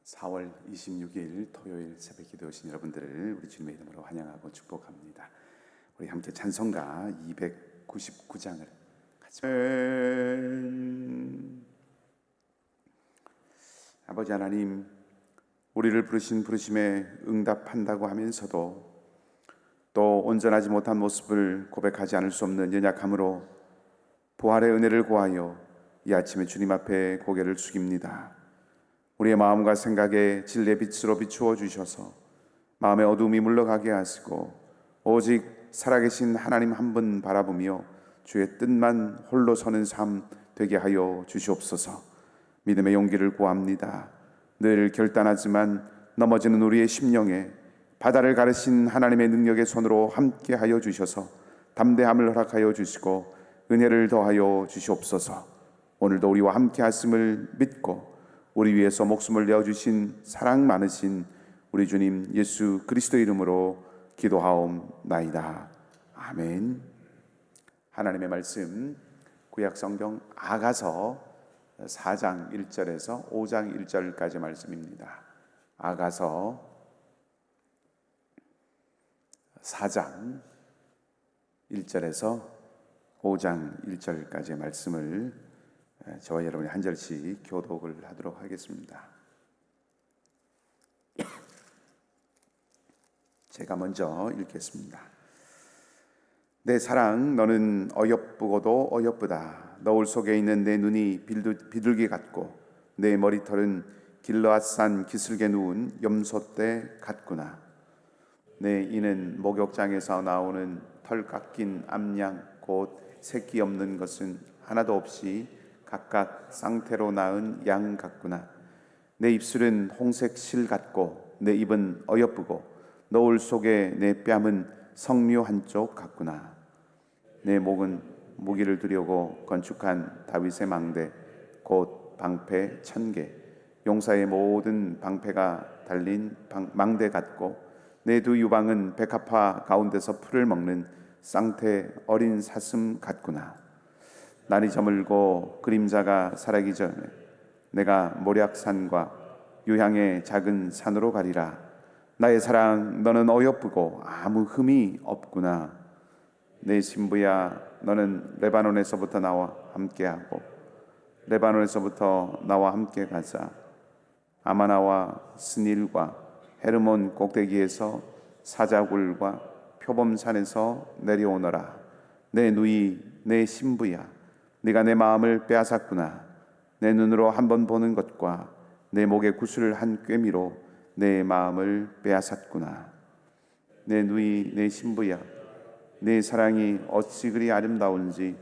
4월 26일 토요일 새벽 기도에 오신 여러분들을 우리 주님의 이름으로 환영하고 축복합니다. 우리 함께 찬송가 299장을 같이 아버지 하나님, 우리를 부르신 부르심에 응답한다고 하면서도 또 온전하지 못한 모습을 고백하지 않을 수 없는 연약함으로 부활의 은혜를 구하여 이 아침에 주님 앞에 고개를 숙입니다. 우리의 마음과 생각에 진리의 빛으로 비추어 주셔서 마음의 어둠이 물러가게 하시고 오직 살아계신 하나님 한 분 바라보며 주의 뜻만 홀로 서는 삶 되게 하여 주시옵소서. 믿음의 용기를 구합니다. 늘 결단하지만 넘어지는 우리의 심령에 바다를 가르신 하나님의 능력의 손으로 함께 하여 주셔서 담대함을 허락하여 주시고 은혜를 더하여 주시옵소서. 오늘도 우리와 함께 하심을 믿고 우리 위해서 목숨을 내어주신 사랑 많으신 우리 주님 예수 그리스도 이름으로 기도하옵나이다. 아멘. 하나님의 말씀 구약 성경 아가서 4장 1절에서 5장 1절까지 말씀입니다. 아가서 4장 1절에서 5장 1절까지의 말씀을 저와 여러분이 한 절씩 교독을 하도록 하겠습니다. 제가 먼저 읽겠습니다. 내 사랑, 너는 어여쁘고도 어여쁘다. 너울 속에 있는 내 눈이 비둘기 같고 내 머리털은 길르앗산 기슭에 누운 염소떼 같구나. 내 이는 목욕장에서 나오는 털 깎인 암양 곧 새끼 없는 것은 하나도 없이 각각 쌍태로 낳은 양 같구나. 내 입술은 홍색 실 같고 내 입은 어여쁘고 너울 속에 내 뺨은 석류 한쪽 같구나. 내 목은 무기를 두려고 건축한 다윗의 망대 곧 방패 1000개 용사의 모든 방패가 달린 망대 같고 내 두 유방은 백합화 가운데서 풀을 먹는 쌍태 어린 사슴 같구나. 날이 저물고 그림자가 사라지기 전에 내가 모략산과 유향의 작은 산으로 가리라. 나의 사랑, 너는 어여쁘고 아무 흠이 없구나. 내 신부야, 너는 레바논에서부터 나와 함께하고 레바논에서부터 나와 함께 가자. 아마나와 스닐과 헤르몬 꼭대기에서 사자굴과 표범산에서 내려오너라. 내 누이, 내 신부야, 네가 내 마음을 빼앗았구나. 내 눈으로 한번 보는 것과 내 목에 구슬을 한 꿰미로 내 마음을 빼앗았구나. 내 누이, 내 신부야, 내 사랑이 어찌 그리 아름다운지.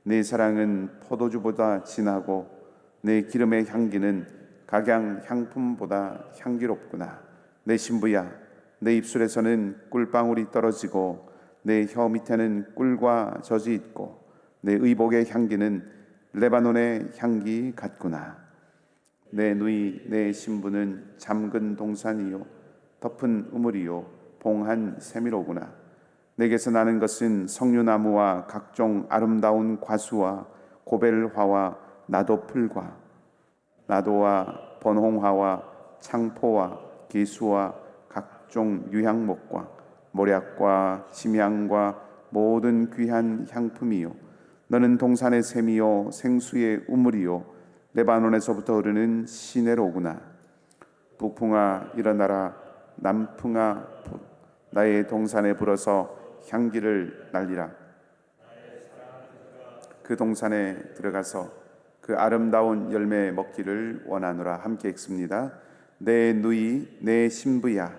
내 사랑은 포도주보다 진하고 내 기름의 향기는 각양 향품보다 향기롭구나. 내 신부야, 내 입술에서는 꿀방울이 떨어지고 내 혀 밑에는 꿀과 젖이 있고 내 의복의 향기는 레바논의 향기 같구나. 내 누이, 내 신부는 잠근 동산이요 덮은 우물이요 봉한 세미로구나. 내게서 나는 것은 석류나무와 각종 아름다운 과수와 고벨화와 나도풀과 나도와 번홍화와 창포와 기수와 각종 유향목과 모략과 침향과 모든 귀한 향품이요 너는 동산의 샘이요 생수의 우물이요 레바논에서부터 흐르는 시내로구나. 북풍아 일어나라. 남풍아 나의 동산에 불어서 향기를 날리라. 그 동산에 들어가서 그 아름다운 열매 먹기를 원하노라. 함께 읽습니다. 내 누이, 내 신부야,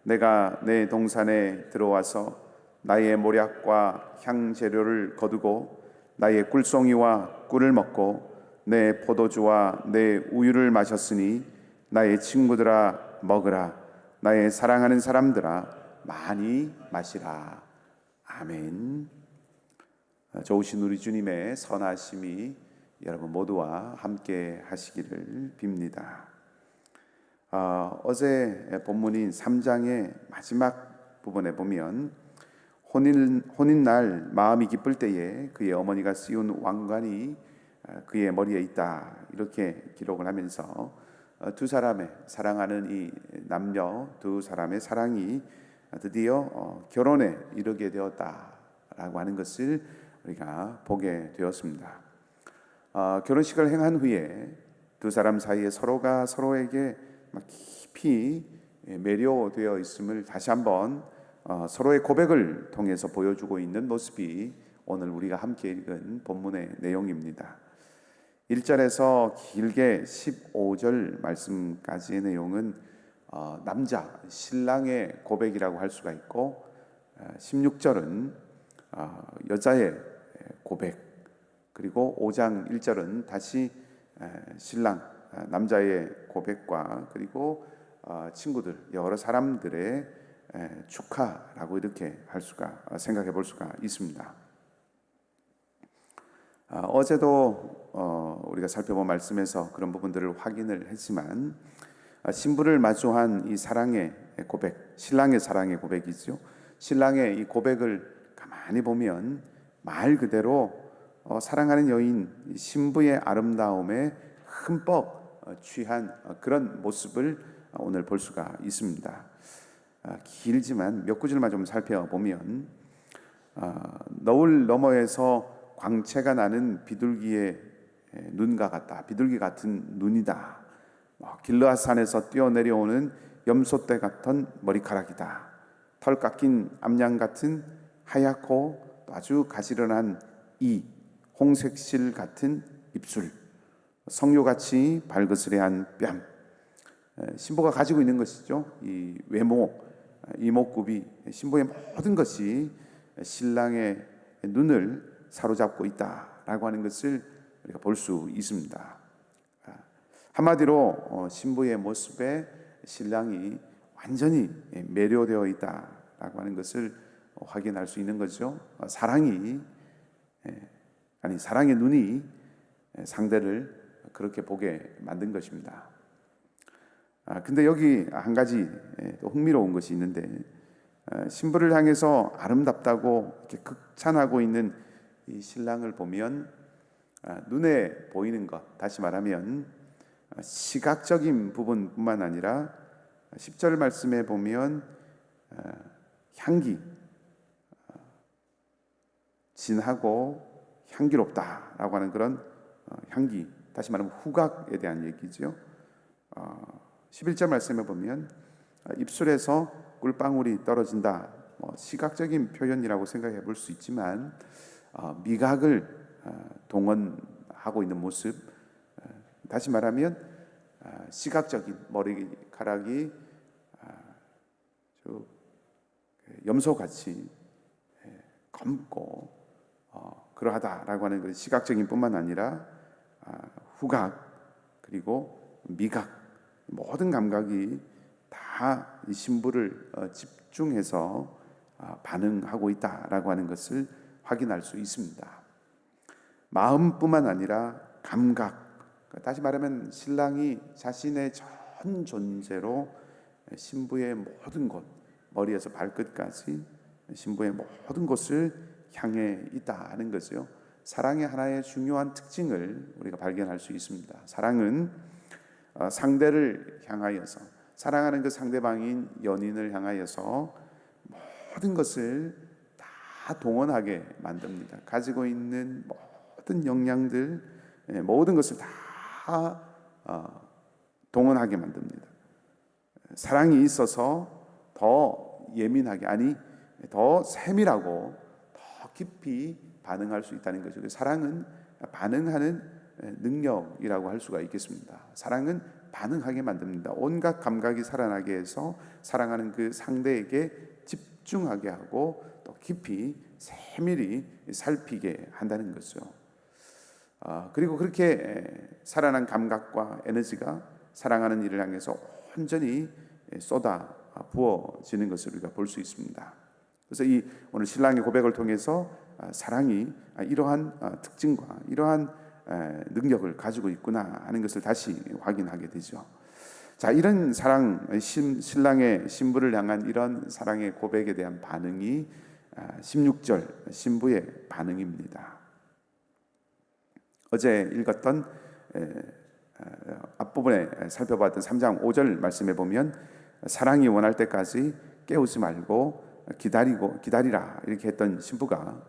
내가 내 동산에 들어와서 나의 모략과 향재료를 거두고 나의 꿀송이와 꿀을 먹고 내 포도주와 내 우유를 마셨으니 나의 친구들아 먹으라. 나의 사랑하는 사람들아 많이 마시라. 아멘. 좋으신 우리 주님의 선하심이 여러분 모두와 함께 하시기를 빕니다. 어제 본문인 3장의 마지막 부분에 보면 혼인날 마음이 기쁠 때에 그의 어머니가 씌운 왕관이 그의 머리에 있다, 이렇게 기록을 하면서 두 사람의 사랑하는 이 남녀 두 사람의 사랑이 드디어 결혼에 이르게 되었다라고 하는 것을 우리가 보게 되었습니다. 결혼식을 행한 후에 두 사람 사이에 서로가 서로에게 깊이 매료되어 있음을 다시 한번 서로의 고백을 통해서 보여주고 있는 모습이 오늘 우리가 함께 읽은 본문의 내용입니다. 1절에서 길게 15절 말씀까지의 내용은 남자, 신랑의 고백이라고 할 수가 있고 16절은 여자의 고백, 그리고 5장 1절은 다시 신랑, 남자의 고백과 그리고 친구들, 여러 사람들의 축하라고 이렇게 할 수가 생각해 볼 수가 있습니다. 어제도 우리가 살펴본 말씀에서 그런 부분들을 확인을 했지만 신부를 마주한 이 사랑의 고백, 신랑의 사랑의 고백이죠. 신랑의 이 고백을 가만히 보면 말 그대로 사랑하는 여인 신부의 아름다움에 흠뻑 취한 그런 모습을 오늘 볼 수가 있습니다. 길지만 몇 구절만 좀 살펴보면 너울 너머에서 광채가 나는 비둘기의 눈과 같다. 비둘기 같은 눈이다. 길르앗산에서 뛰어내려오는 염소떼 같은 머리카락이다. 털 깎인 암양 같은 하얗고 또 아주 가지런한 이 홍색실 같은 입술, 석류같이 발그스레한 뺨. 신부가 가지고 있는 것이죠. 이 외모, 이목구비, 신부의 모든 것이 신랑의 눈을 사로잡고 있다라고 하는 것을 우리가 볼 수 있습니다. 한마디로 신부의 모습에 신랑이 완전히 매료되어 있다라고 하는 것을 확인할 수 있는 거죠. 사랑의 눈이 상대를 그렇게 보게 만든 것입니다. 근데 여기 한 가지 또 흥미로운 것이 있는데 신부를 향해서 아름답다고 이렇게 극찬하고 있는 이 신랑을 보면 눈에 보이는 것, 다시 말하면 시각적인 부분뿐만 아니라 10절 말씀에 보면 향기, 진하고 향기롭다라고 하는 그런 향기, 다시 말하면 후각에 대한 얘기죠. 11절 말씀에 보면 입술에서 꿀방울이 떨어진다. 시각적인 표현이라고 생각해 볼 수 있지만 미각을 동원하고 있는 모습, 다시 말하면 시각적인 머리카락이 염소같이 검고 그러하다라고 하는 것, 시각적인 뿐만 아니라 후각 그리고 미각, 모든 감각이 다 이 신부를 집중해서 반응하고 있다라고 하는 것을 확인할 수 있습니다. 마음뿐만 아니라 감각, 다시 말하면 신랑이 자신의 전 존재로 신부의 모든 곳, 머리에서 발끝까지 신부의 모든 곳을 향해 있다는 거죠. 사랑의 하나의 중요한 특징을 우리가 발견할 수 있습니다. 사랑은 상대를 향하여서, 사랑하는 그 상대방인 연인을 향하여서 모든 것을 다 동원하게 만듭니다. 가지고 있는 모든 역량들, 모든 것을 다 동원하게 만듭니다. 사랑이 있어서 더 예민하게, 아니 더 세밀하고 더 깊이 반응할 수 있다는 거죠. 사랑은 반응하는 능력이라고 할 수가 있겠습니다. 사랑은 반응하게 만듭니다. 온갖 감각이 살아나게 해서 사랑하는 그 상대에게 집중하게 하고 또 깊이 세밀히 살피게 한다는 거죠. 그리고 그렇게 살아난 감각과 에너지가 사랑하는 이를 향해서 온전히 쏟아 부어지는 것을 우리가 볼 수 있습니다. 그래서 이 오늘 신랑의 고백을 통해서 사랑이 이러한 특징과 이러한 능력을 가지고 있구나 하는 것을 다시 확인하게 되죠. 자, 이런 사랑, 신랑의 신부를 향한 이런 사랑의 고백에 대한 반응이 16절 신부의 반응입니다. 어제 읽었던 앞부분에 살펴봤던 3장 5절 말씀에 보면 사랑이 원할 때까지 깨우지 말고 기다리라 이렇게 했던 신부가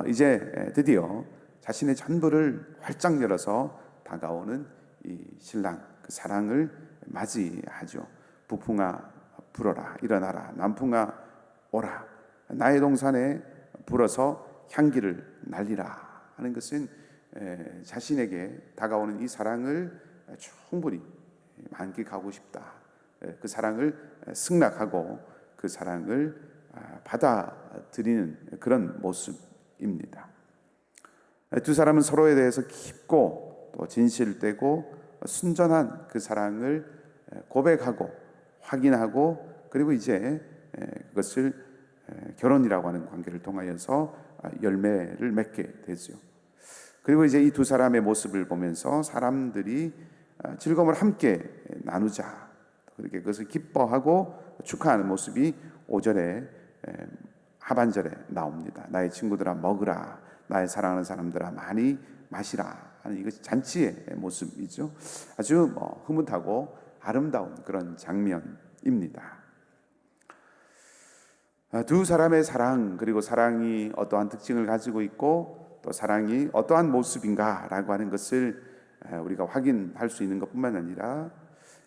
이제 드디어 자신의 전부를 활짝 열어서 다가오는 이 신랑, 그 사랑을 맞이하죠. 북풍아 불어라, 일어나라. 남풍아 오라. 나의 동산에 불어서 향기를 날리라 하는 것은 자신에게 다가오는 이 사랑을 충분히 만끽하고 싶다. 그 사랑을 승낙하고 그 사랑을 받아들이는 그런 모습입니다. 두 사람은 서로에 대해서 깊고 또 진실되고 순전한 그 사랑을 고백하고 확인하고 그리고 이제 그것을 결혼이라고 하는 관계를 통하여서 열매를 맺게 되죠. 그리고 이제 이 두 사람의 모습을 보면서 사람들이 즐거움을 함께 나누자, 그렇게 그것을 기뻐하고 축하하는 모습이 5절에 하반절에 나옵니다. 나의 친구들아 먹으라, 나의 사랑하는 사람들아 많이 마시라 하는 이것이 잔치의 모습이죠. 아주 흐뭇하고 아름다운 그런 장면입니다. 두 사람의 사랑, 그리고 사랑이 어떠한 특징을 가지고 있고 또 사랑이 어떠한 모습인가라고 하는 것을 우리가 확인할 수 있는 것뿐만 아니라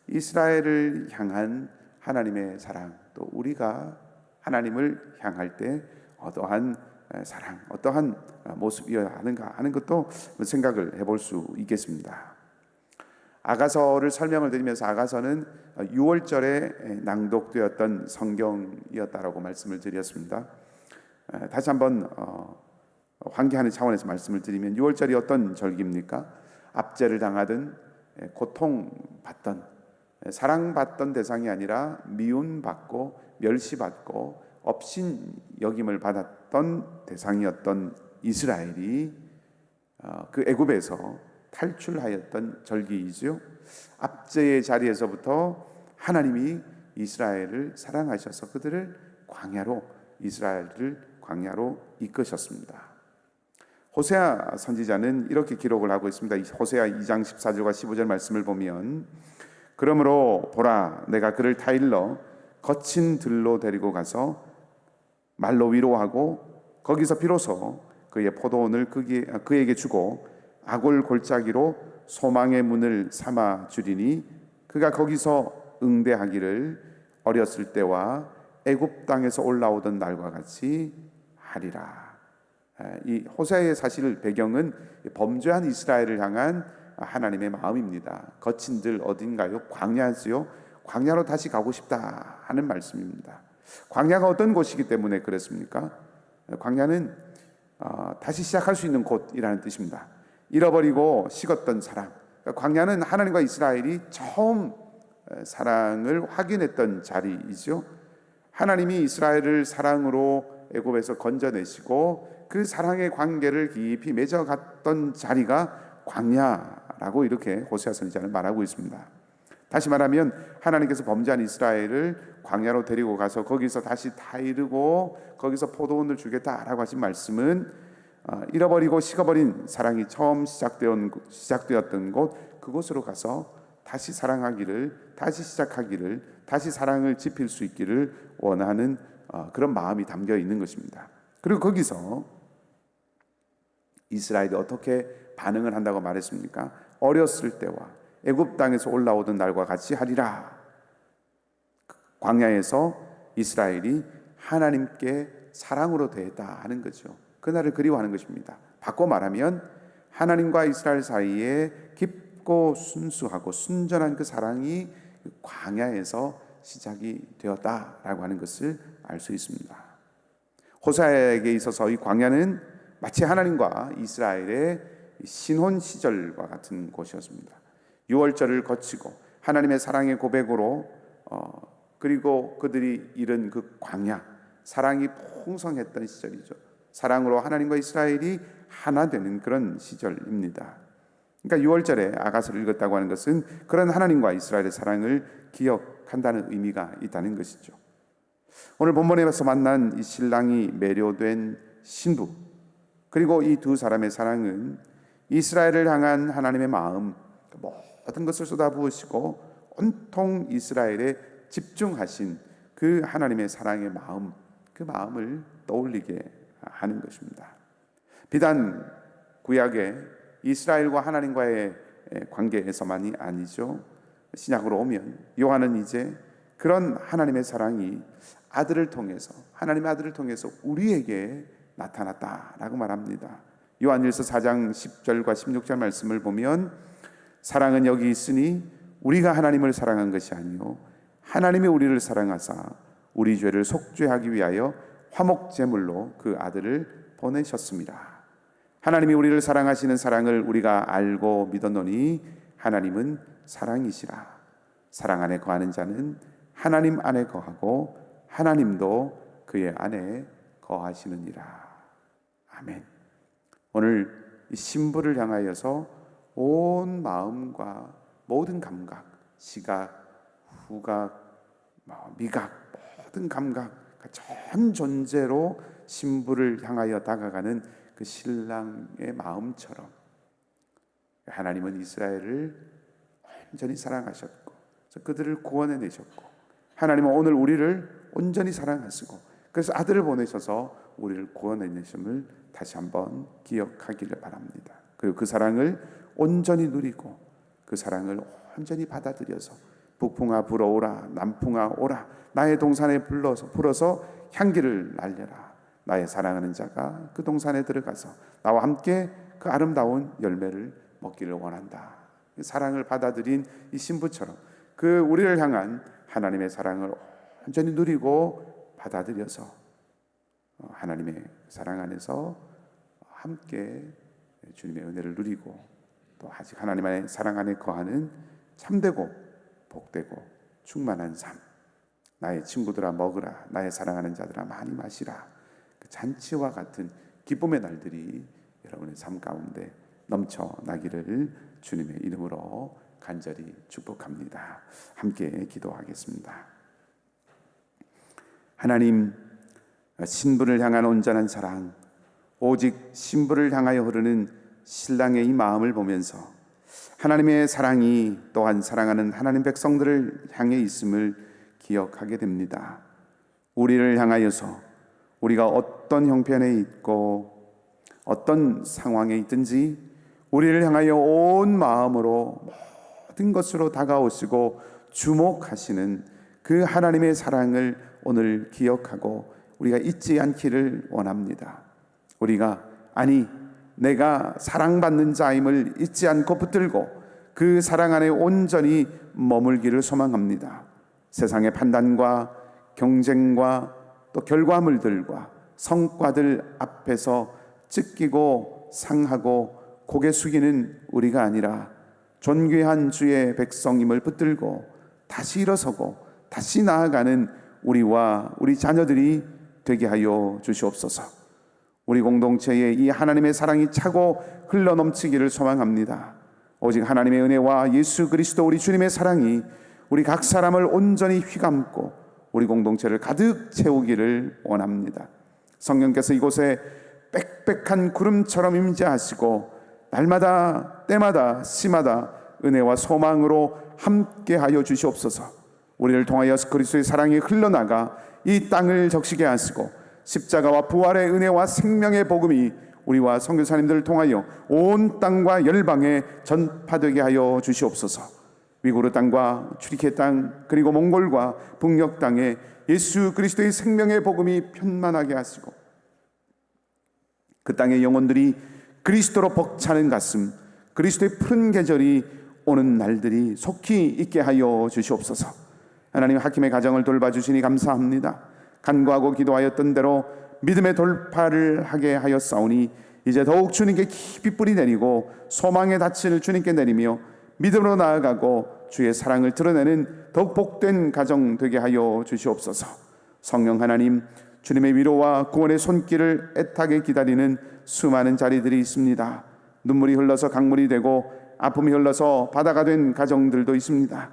이스라엘을 향한 하나님의 사랑, 또 우리가 하나님을 향할 때 어떠한 사랑, 어떠한 모습이어야 하는가 하는 것도 생각을 해볼 수 있겠습니다. 아가서를 설명을 드리면서 아가서는 6월절에 낭독되었던 성경이었다라고 말씀을 드렸습니다. 다시 한번 환기하는 차원에서 말씀을 드리면 6월절이 어떤 절기입니까? 압제를 당하든 고통받던, 사랑받던 대상이 아니라 미움받고 멸시받고 업신여김을 받았던 대상이었던 이스라엘이 그 애굽에서 탈출하였던 절기이죠. 압제의 자리에서부터 하나님이 이스라엘을 사랑하셔서 그들을 이스라엘을 광야로 이끄셨습니다. 호세아 선지자는 이렇게 기록을 하고 있습니다. 호세아 2장 14절과 15절 말씀을 보면 그러므로 보라, 내가 그를 타일러 거친 들로 데리고 가서 말로 위로하고 거기서 비로소 그의 포도원을 그에게 주고 아골 골짜기로 소망의 문을 삼아 주리니 그가 거기서 응대하기를 어렸을 때와 애굽 땅에서 올라오던 날과 같이 하리라. 이 호세아의 사실 배경은 범죄한 이스라엘을 향한 하나님의 마음입니다. 거친 들 어딘가요? 광야지요. 광야로 다시 가고 싶다 하는 말씀입니다. 광야가 어떤 곳이기 때문에 그렇습니까? 광야는 다시 시작할 수 있는 곳이라는 뜻입니다. 잃어버리고 식었던 사랑. 광야는 하나님과 이스라엘이 처음 사랑을 확인했던 자리이죠. 하나님이 이스라엘을 사랑으로 애굽에서 건져내시고 그 사랑의 관계를 깊이 맺어갔던 자리가 광야라고 이렇게 호세아 선지자는 말하고 있습니다. 다시 말하면 하나님께서 범죄한 이스라엘을 광야로 데리고 가서 거기서 다시 타이르고 거기서 포도원을 주겠다라고 하신 말씀은 잃어버리고 식어버린 사랑이 처음 시작되었던 곳, 그곳으로 가서 다시 사랑하기를, 다시 시작하기를, 다시 사랑을 지필 수 있기를 원하는 그런 마음이 담겨 있는 것입니다. 그리고 거기서 이스라엘이 어떻게 반응을 한다고 말했습니까? 어렸을 때와 애굽 땅에서 올라오던 날과 같이 하리라. 광야에서 이스라엘이 하나님께 사랑으로 대했다 하는 거죠. 그날을 그리워하는 것입니다. 바꿔 말하면 하나님과 이스라엘 사이에 깊고 순수하고 순전한 그 사랑이 광야에서 시작이 되었다라고 하는 것을 알 수 있습니다. 호세아에게 있어서 이 광야는 마치 하나님과 이스라엘의 신혼 시절과 같은 곳이었습니다. 6월절을 거치고 하나님의 사랑의 고백으로 그리고 그들이 이른 그 광야, 사랑이 풍성했던 시절이죠. 사랑으로 하나님과 이스라엘이 하나 되는 그런 시절입니다. 그러니까 6월절에 아가서를 읽었다고 하는 것은 그런 하나님과 이스라엘의 사랑을 기억한다는 의미가 있다는 것이죠. 오늘 본문에서 만난 이 신랑이 매료된 신부, 그리고 이 두 사람의 사랑은 이스라엘을 향한 하나님의 마음, 모든 것을 쏟아부으시고 온통 이스라엘에 집중하신 그 하나님의 사랑의 마음, 그 마음을 떠올리게 하는 것입니다. 비단 구약의 이스라엘과 하나님과의 관계에서만이 아니죠. 신약으로 오면 요한은 이제 그런 하나님의 사랑이 아들을 통해서, 하나님의 아들을 통해서 우리에게 나타났다라고 말합니다. 요한일서 4장 10절과 16절 말씀을 보면 사랑은 여기 있으니 우리가 하나님을 사랑한 것이 아니요 하나님이 우리를 사랑하사 우리 죄를 속죄하기 위하여 화목제물로 그 아들을 보내셨습니다. 하나님이 우리를 사랑하시는 사랑을 우리가 알고 믿었노니 하나님은 사랑이시라. 사랑 안에 거하는 자는 하나님 안에 거하고 하나님도 그의 안에 거하시느니라. 아멘. 오늘 이 신부를 향하여서 온 마음과 모든 감각, 시각, 후각, 미각, 모든 감각과 전 존재로 신부를 향하여 다가가는 그 신랑의 마음처럼 하나님은 이스라엘을 온전히 사랑하셨고 그들을 구원해내셨고, 하나님은 오늘 우리를 온전히 사랑하시고 그래서 아들을 보내셔서 우리를 구원해내심을 다시 한번 기억하기를 바랍니다. 그리고 그 사랑을 온전히 누리고 그 사랑을 온전히 받아들여서 북풍아 불어오라, 남풍아 오라, 나의 동산에 불어서 향기를 날려라. 나의 사랑하는 자가 그 동산에 들어가서 나와 함께 그 아름다운 열매를 먹기를 원한다. 사랑을 받아들인 이 신부처럼 그 우리를 향한 하나님의 사랑을 온전히 누리고 받아들여서 하나님의 사랑 안에서 함께 주님의 은혜를 누리고 또 아직 하나님의 사랑 안에 거하는 참되고 복되고 충만한 삶, 나의 친구들아 먹으라, 나의 사랑하는 자들아 많이 마시라, 그 잔치와 같은 기쁨의 날들이 여러분의 삶 가운데 넘쳐나기를 주님의 이름으로 간절히 축복합니다. 함께 기도하겠습니다. 하나님, 신부를 향한 온전한 사랑, 오직 신부를 향하여 흐르는 신랑의 이 마음을 보면서 하나님의 사랑이 또한 사랑하는 하나님 백성들을 향해 있음을 기억하게 됩니다. 우리를 향하여서 우리가 어떤 형편에 있고 어떤 상황에 있든지 우리를 향하여 온 마음으로 모든 것으로 다가오시고 주목하시는 그 하나님의 사랑을 오늘 기억하고 우리가 잊지 않기를 원합니다. 우리가 내가 사랑받는 자임을 잊지 않고 붙들고 그 사랑 안에 온전히 머물기를 소망합니다. 세상의 판단과 경쟁과 또 결과물들과 성과들 앞에서 찢기고 상하고 고개 숙이는 우리가 아니라 존귀한 주의 백성임을 붙들고 다시 일어서고 다시 나아가는 우리와 우리 자녀들이 되게 하여 주시옵소서. 우리 공동체에 이 하나님의 사랑이 차고 흘러넘치기를 소망합니다. 오직 하나님의 은혜와 예수 그리스도 우리 주님의 사랑이 우리 각 사람을 온전히 휘감고 우리 공동체를 가득 채우기를 원합니다. 성령께서 이곳에 빽빽한 구름처럼 임재하시고 날마다 때마다 시마다 은혜와 소망으로 함께하여 주시옵소서. 우리를 통하여 그리스도의 사랑이 흘러나가 이 땅을 적시게 하시고 십자가와 부활의 은혜와 생명의 복음이 우리와 선교사님들을 통하여 온 땅과 열방에 전파되게 하여 주시옵소서. 위구르 땅과 추리케 땅 그리고 몽골과 북녘 땅에 예수 그리스도의 생명의 복음이 편만하게 하시고 그 땅의 영혼들이 그리스도로 벅차는 가슴, 그리스도의 푸른 계절이 오는 날들이 속히 있게 하여 주시옵소서. 하나님, 하킴의 가정을 돌봐주시니 감사합니다. 간구하고 기도하였던 대로 믿음의 돌파를 하게 하였사오니 이제 더욱 주님께 깊이 뿌리 내리고 소망의 닻을 주님께 내리며 믿음으로 나아가고 주의 사랑을 드러내는 더욱 복된 가정 되게 하여 주시옵소서. 성령 하나님, 주님의 위로와 구원의 손길을 애타게 기다리는 수많은 자리들이 있습니다. 눈물이 흘러서 강물이 되고 아픔이 흘러서 바다가 된 가정들도 있습니다.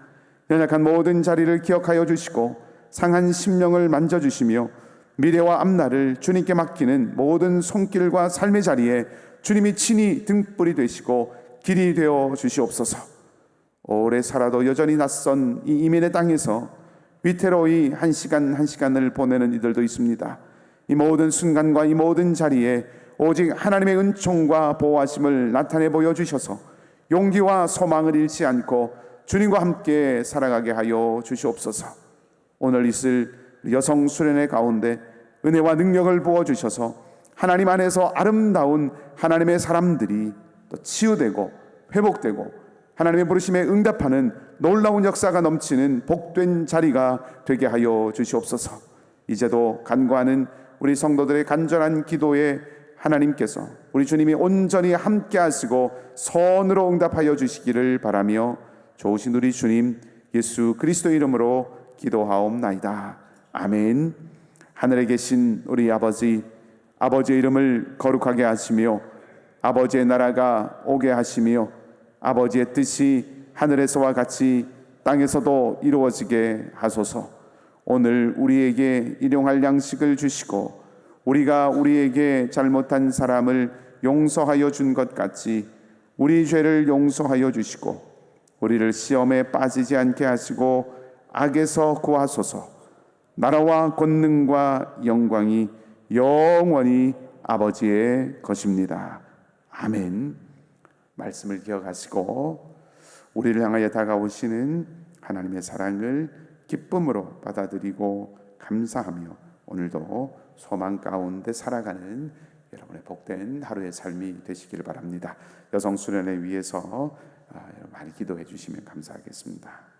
연약한 모든 자리를 기억하여 주시고 상한 심령을 만져주시며 미래와 앞날을 주님께 맡기는 모든 손길과 삶의 자리에 주님이 친히 등불이 되시고 길이 되어 주시옵소서. 오래 살아도 여전히 낯선 이 이민의 땅에서 위태로이 한 시간 한 시간을 보내는 이들도 있습니다. 이 모든 순간과 이 모든 자리에 오직 하나님의 은총과 보호하심을 나타내 보여주셔서 용기와 소망을 잃지 않고 주님과 함께 살아가게 하여 주시옵소서. 오늘 있을 여성 수련회 가운데 은혜와 능력을 부어주셔서 하나님 안에서 아름다운 하나님의 사람들이 또 치유되고 회복되고 하나님의 부르심에 응답하는 놀라운 역사가 넘치는 복된 자리가 되게 하여 주시옵소서. 이제도 간구하는 우리 성도들의 간절한 기도에 하나님께서 우리 주님이 온전히 함께 하시고 선으로 응답하여 주시기를 바라며 좋으신 우리 주님 예수 그리스도 이름으로 기도하옵나이다. 아멘. 하늘에 계신 우리 아버지, 아버지의 이름을 거룩하게 하시며 아버지의 나라가 오게 하시며 아버지의 뜻이 하늘에서와 같이 땅에서도 이루어지게 하소서. 오늘 우리에게 일용할 양식을 주시고 우리가 우리에게 잘못한 사람을 용서하여 준 것 같이 우리 죄를 용서하여 주시고 우리를 시험에 빠지지 않게 하시고 악에서 구하소서. 나라와 권능과 영광이 영원히 아버지의 것입니다. 아멘. 말씀을 기억하시고 우리를 향하여 다가오시는 하나님의 사랑을 기쁨으로 받아들이고 감사하며 오늘도 소망 가운데 살아가는 여러분의 복된 하루의 삶이 되시기를 바랍니다. 여성 수련회 위해서 많이 기도해 주시면 감사하겠습니다.